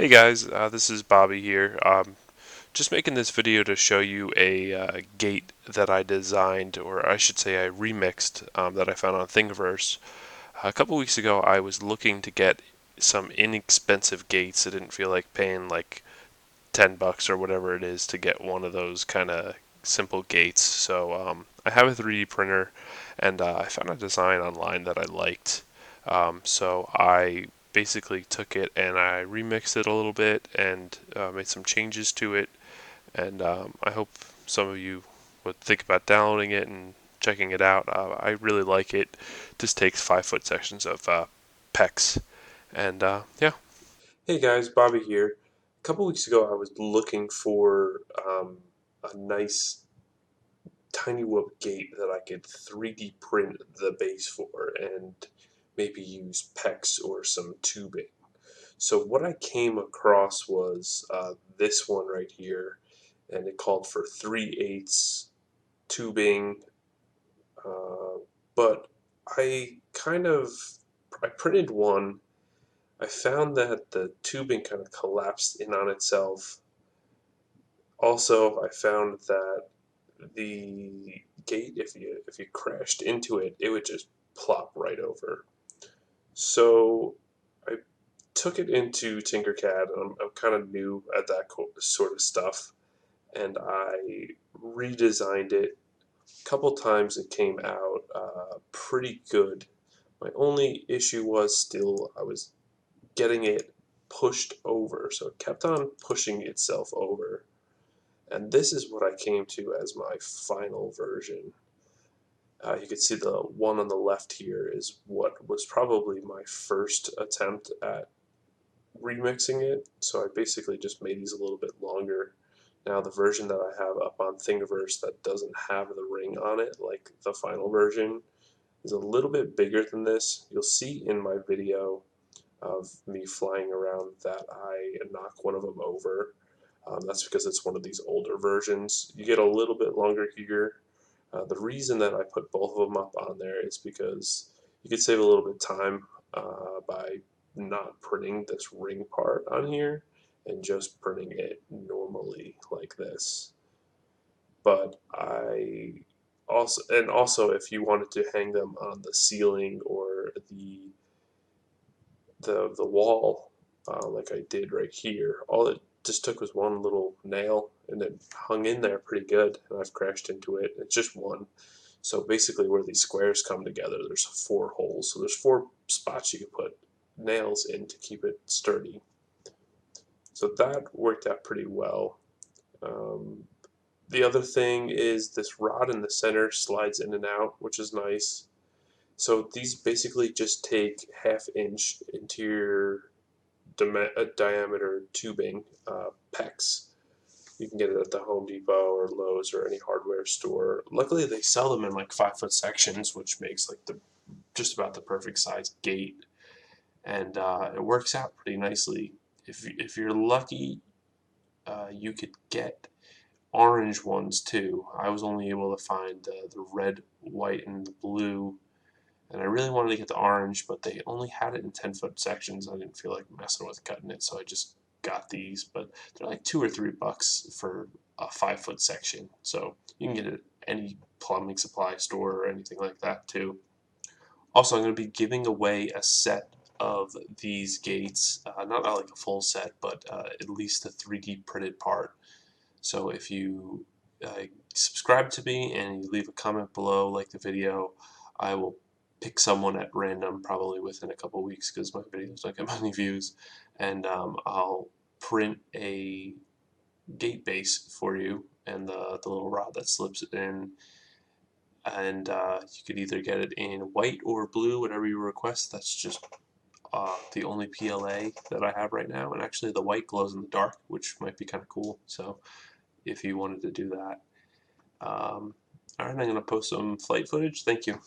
Hey guys, this is Bobby here. Just making this video to show you a gate that I designed, or I should say I remixed, that I found on Thingiverse. A couple weeks ago I was looking to get some inexpensive gates. I didn't feel like paying like 10 bucks or whatever it is to get one of those kind of simple gates. So I have a 3D printer and I found a design online that I liked. So I basically took it and I remixed it a little bit and made some changes to it. And I hope some of you would think about downloading it and checking it out. I really like it. Just takes 5 foot sections of PEX. And yeah. Hey guys, Bobby here. A couple weeks ago, I was looking for a nice tiny whoop gate that I could 3D print the base for and maybe use PEX or some tubing. So what I came across was this one right here, and it called for 3/8 tubing, uh, but I kind of I printed one. I found that the tubing kind of collapsed in on itself. Also, I found that the gate, if you crashed into it, it would just plop right over. So I took it into Tinkercad. I'm kind of new at that sort of stuff, and I redesigned it. A couple times it came out pretty good. My only issue was still I was getting it pushed over, so it kept on pushing itself over. And this is what I came to as my final version. You can see the one on the left here is what was probably my first attempt at remixing it. So I basically just made these a little bit longer. Now the version that I have up on Thingiverse that doesn't have the ring on it, like the final version, is a little bit bigger than this. You'll see in my video of me flying around that I knock one of them over. That's because it's one of these older versions. You get a little bit longer here. The reason that I put both of them up on there is because you could save a little bit of time by not printing this ring part on here and just printing it normally like this. But I also if you wanted to hang them on the ceiling or the wall, like I did right here, all it just took was one little nail and it hung in there pretty good, and I've crashed into it. It's just one. So basically where these squares come together, there's 4 holes. So there's 4 spots you can put nails in to keep it sturdy. So that worked out pretty well. Um, the other thing is this rod in the center slides in and out, which is nice. So these basically just take 1/2 inch interior diameter tubing, PEX. You can get it at the Home Depot or Lowe's or any hardware store. Luckily, they sell them in like 5 foot sections, which makes like the just about the perfect size gate, and it works out pretty nicely. If you're lucky, you could get orange ones too. I was only able to find the red, white, and the blue, and I really wanted to get the orange, but they only had it in 10-foot sections. I didn't feel like messing with cutting it, so I just got these. But they're like $2 or $3 for a 5 foot section, so you can get it at any plumbing supply store or anything like that too. Also, I'm going to be giving away a set of these gates, not like a full set, but at least a 3D printed part. So if you subscribe to me and you leave a comment below, like the video, I will pick someone at random, probably within a couple weeks because my videos don't get many views, and I'll print a gate base for you and the little rod that slips it in, and you could either get it in white or blue, whatever you request. That's just the only PLA that I have right now, and actually the white glows in the dark, which might be kind of cool. So if you wanted to do that. Alright, I'm going to post some flight footage. Thank you.